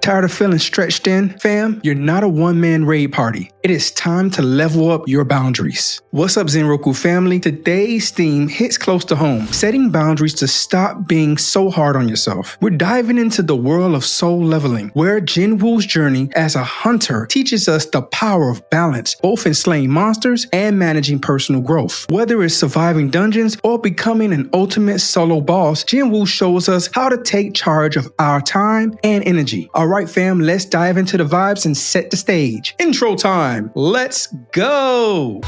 Tired of feeling stretched thin? Fam, you're not a one-man raid party. It is time to level up your boundaries. What's up, Zen Roku family? Today's theme hits close to home, setting boundaries to stop being so hard on yourself. We're diving into the world of soul leveling, where Jinwoo's journey as a hunter teaches us the power of balance, both in slaying monsters and managing personal growth. Whether it's surviving dungeons or becoming an ultimate solo boss, Jinwoo shows us how to take charge of our time and energy. All right, fam, let's dive into the vibes and set the stage. Intro time. Let's go.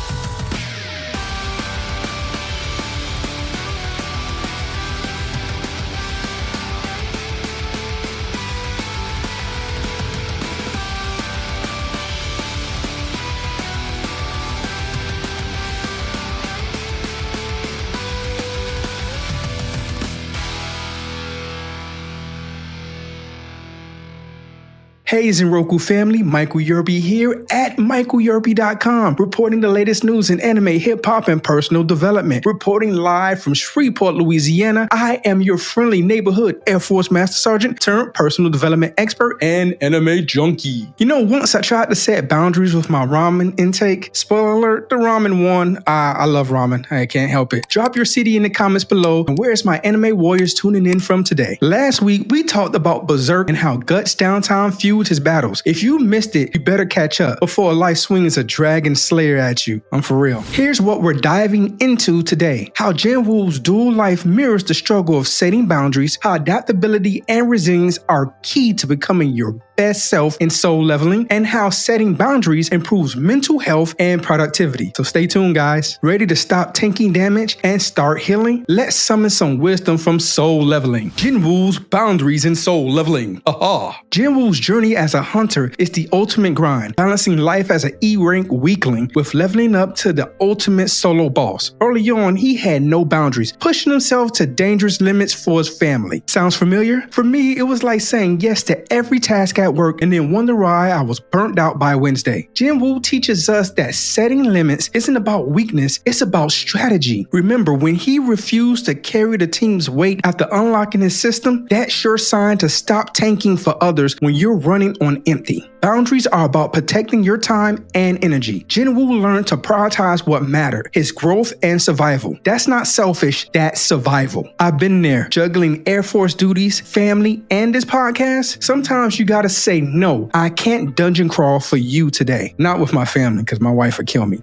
Hey Zen Roku family, Michael Yerby here at michaelyerby.com, reporting the latest news in anime, hip-hop, and personal development. Reporting live from Shreveport, Louisiana, I am your friendly neighborhood Air Force Master Sergeant turned personal development expert and anime junkie. You know, once I tried to set boundaries with my ramen intake. Spoiler alert, the ramen won. I love ramen. I can't help it. Drop your city in the comments below, and where's my anime warriors tuning in from today? Last week, we talked about Berserk and how Guts Downtime fueled his battles. If you missed it, you better catch up before life swings a dragon slayer at you. I'm for real. Here's what we're diving into today. How Jinwoo's dual life mirrors the struggle of setting boundaries, how adaptability and resilience are key to becoming your best self in soul leveling, and how setting boundaries improves mental health and productivity. So stay tuned, guys. Ready to stop tanking damage and start healing? Let's summon some wisdom from soul leveling. Jinwoo's boundaries in soul leveling. Aha! Jinwoo's journey as a hunter is the ultimate grind, balancing life as an E-rank weakling with leveling up to the ultimate solo boss. Early on, he had no boundaries, pushing himself to dangerous limits for his family. Sounds familiar? For me, it was like saying yes to every task at work and then wonder why I was burnt out by Wednesday. Jinwoo teaches us that setting limits isn't about weakness, it's about strategy. Remember, when he refused to carry the team's weight after unlocking his system, that's sure sign to stop tanking for others when you're running on empty. Boundaries are about protecting your time and energy. Jinwoo learned to prioritize what mattered, his growth and survival. That's not selfish, that's survival. I've been there, juggling Air Force duties, family, and this podcast. Sometimes you gotta say, no, I can't dungeon crawl for you today. Not with my family, because my wife would kill me.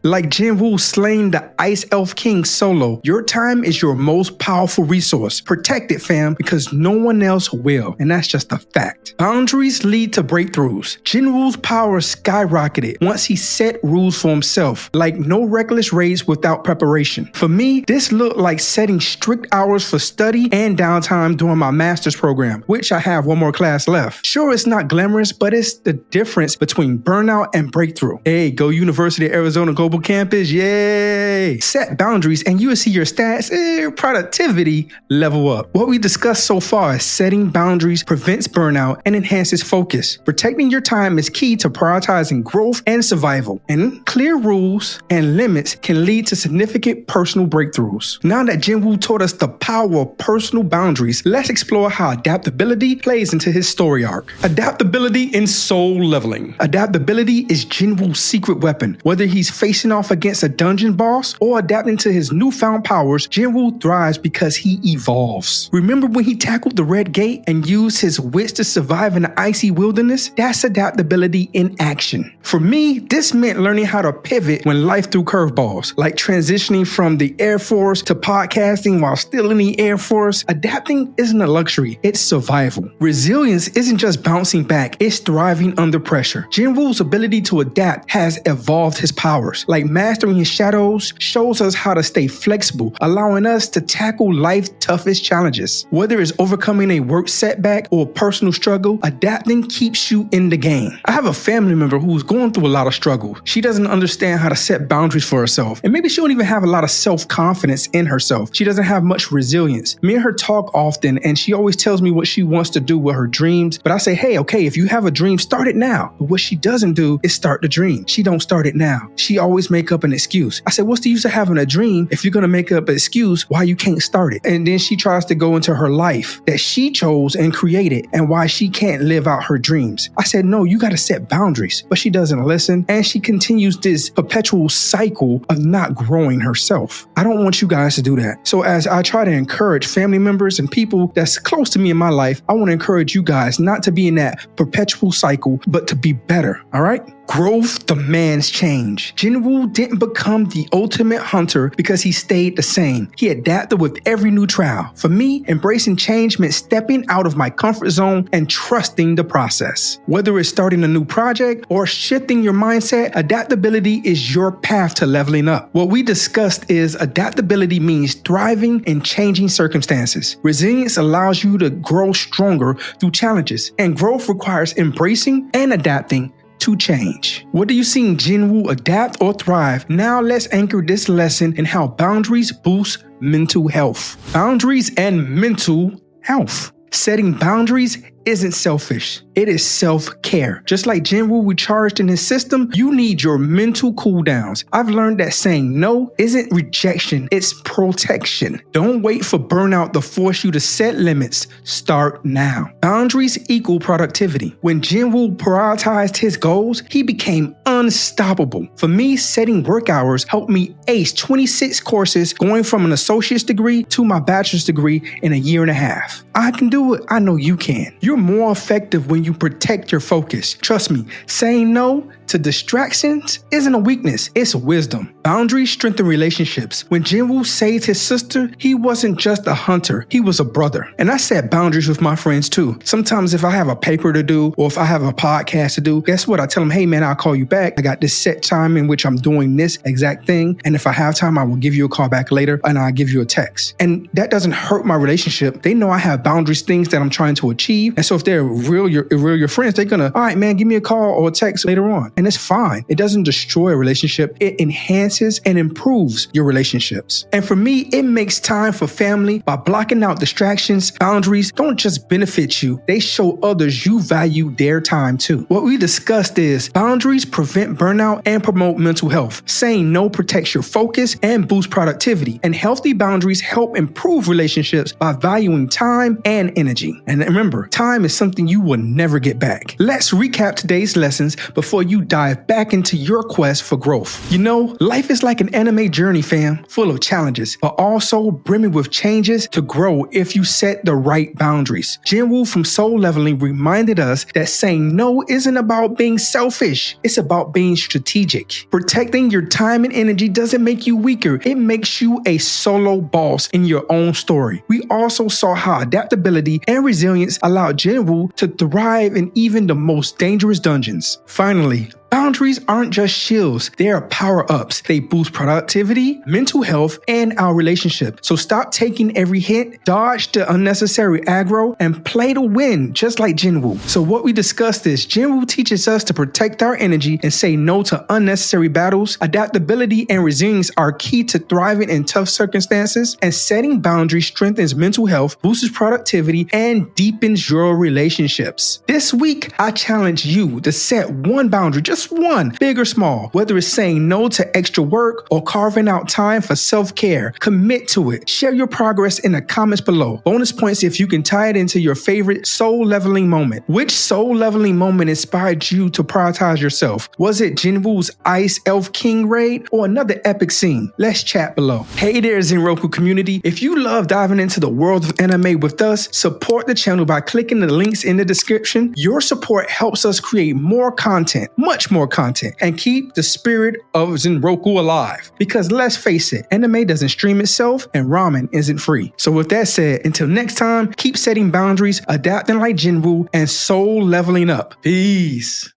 Like Jinwoo slaying the Ice Elf King solo, your time is your most powerful resource. Protect it, fam, because no one else will, and that's just a fact. Boundaries lead to breakthroughs. Jinwoo's power skyrocketed once he set rules for himself, like no reckless raids without preparation. For me, this looked like setting strict hours for study and downtime during my master's program, which I have one more class left. Sure, it's not glamorous, but it's the difference between burnout and breakthrough. Hey, go University of Arizona Global Campus, yay! Set boundaries and you will see your stats, productivity level up. What we discussed so far is setting boundaries prevents burnout and enhances focus. Protecting your time is key to prioritizing growth and survival. And clear rules and limits can lead to significant personal breakthroughs. Now that Jinwoo taught us the power of personal boundaries, let's explore how adaptability plays into his story arc. Adaptability in soul leveling. Adaptability is Jinwoo's secret weapon. Whether he's facing off against a dungeon boss or adapting to his newfound powers, Jinwoo thrives because he evolves. Remember when he tackled the Red Gate and used his wits to survive in the icy wilderness? That's adaptability in action. For me, this meant learning how to pivot when life threw curveballs, like transitioning from the Air Force to podcasting while still in the Air Force. Adapting isn't a luxury, it's survival. Resilience isn't just bouncing back, it's thriving under pressure. Jinwoo's ability to adapt has evolved his powers. Like mastering his shadows shows us how to stay flexible, allowing us to tackle life's toughest challenges. Whether it's overcoming a work setback or personal struggle, adapting keeps you in the game. I have a family member who's going through a lot of struggle. She doesn't understand how to set boundaries for herself, and maybe she don't even have a lot of self-confidence in herself. She doesn't have much resilience. Me and her talk often, and she always tells me what she wants to do with her dreams, but I say, hey, okay, if you have a dream, start it now. But what she doesn't do is start the dream. She don't start it now. She always make up an excuse. I said, what's the use of having a dream if you're going to make up an excuse why you can't start it? And then she tries to go into her life that she chose and created and why she can't can't live out her dreams. I said, no, you gotta set boundaries. But she doesn't listen, and she continues this perpetual cycle of not growing herself. I don't want you guys to do that. So as I try to encourage family members and people that's close to me in my life, I want to encourage you guys not to be in that perpetual cycle, but to be better, all right? Growth demands change. Jinwoo didn't become the ultimate hunter because he stayed the same. He adapted with every new trial. For me, embracing change meant stepping out of my comfort zone and trusting the process. Whether it's starting a new project or shifting your mindset, adaptability is your path to leveling up. What we discussed is adaptability means thriving in changing circumstances. Resilience allows you to grow stronger through challenges, and growth requires embracing and adapting to change. Whether you've seen Jinwoo adapt or thrive, now let's anchor this lesson in how boundaries boost mental health. Boundaries and mental health. Setting boundaries isn't selfish. It is self-care. Just like Jinwoo recharged in his system, you need your mental cooldowns. I've learned that saying no isn't rejection, it's protection. Don't wait for burnout to force you to set limits. Start now. Boundaries equal productivity. When Jinwoo prioritized his goals, he became unstoppable. For me, setting work hours helped me ace 26 courses, going from an associate's degree to my bachelor's degree in a year and a half. I can do it. I know you can. You're more effective when you protect your focus. Trust me, saying no to distractions isn't a weakness, it's wisdom. Boundaries strengthen relationships. When Jinwoo saved his sister, he wasn't just a hunter, he was a brother. And I set boundaries with my friends too. Sometimes if I have a paper to do or if I have a podcast to do, guess what? I tell them, hey man, I'll call you back. I got this set time in which I'm doing this exact thing. And if I have time, I will give you a call back later and I'll give you a text. And that doesn't hurt my relationship. They know I have boundaries, things that I'm trying to achieve. And so if they're your friends, they're gonna, all right, man, give me a call or a text later on. And it's fine. It doesn't destroy a relationship. It enhances and improves your relationships. And for me, it makes time for family by blocking out distractions. Boundaries don't just benefit you, they show others you value their time too. What we discussed is boundaries prevent burnout and promote mental health. Saying no protects your focus and boosts productivity. And healthy boundaries help improve relationships by valuing time and energy. And remember, time is something you will never get back. Let's recap today's lessons before you dive back into your quest for growth. You know, life is like an anime journey, fam, full of challenges, but also brimming with changes to grow if you set the right boundaries. Jinwoo from Soul Leveling reminded us that saying no isn't about being selfish, it's about being strategic. Protecting your time and energy doesn't make you weaker, it makes you a solo boss in your own story. We also saw how adaptability and resilience allowed Jinwoo to thrive in even the most dangerous dungeons. Finally, boundaries aren't just shields, they are power-ups. They boost productivity, mental health, and our relationship. So stop taking every hit, dodge the unnecessary aggro, and play to win, just like Jinwoo. So what we discussed is Jinwoo teaches us to protect our energy and say no to unnecessary battles. Adaptability and resilience are key to thriving in tough circumstances, and setting boundaries strengthens mental health, boosts productivity, and deepens your relationships. This week, I challenge you to set one boundary, just one, big or small, whether it's saying no to extra work or carving out time for self-care. Commit to it. Share your progress in the comments below. Bonus points if you can tie it into your favorite soul leveling moment. Which soul leveling moment inspired you to prioritize yourself? Was it Jinwoo's Ice Elf King raid or another epic scene? Let's chat below. Hey there, Zen Roku community. If you love diving into the world of anime with us, support the channel by clicking the links in the description. Your support helps us create more content, much more content, and keep the spirit of Zen Roku alive. Because let's face it, anime doesn't stream itself and ramen isn't free. So with that said, until next time, keep setting boundaries, adapting like Jinwoo, and soul leveling up. Peace.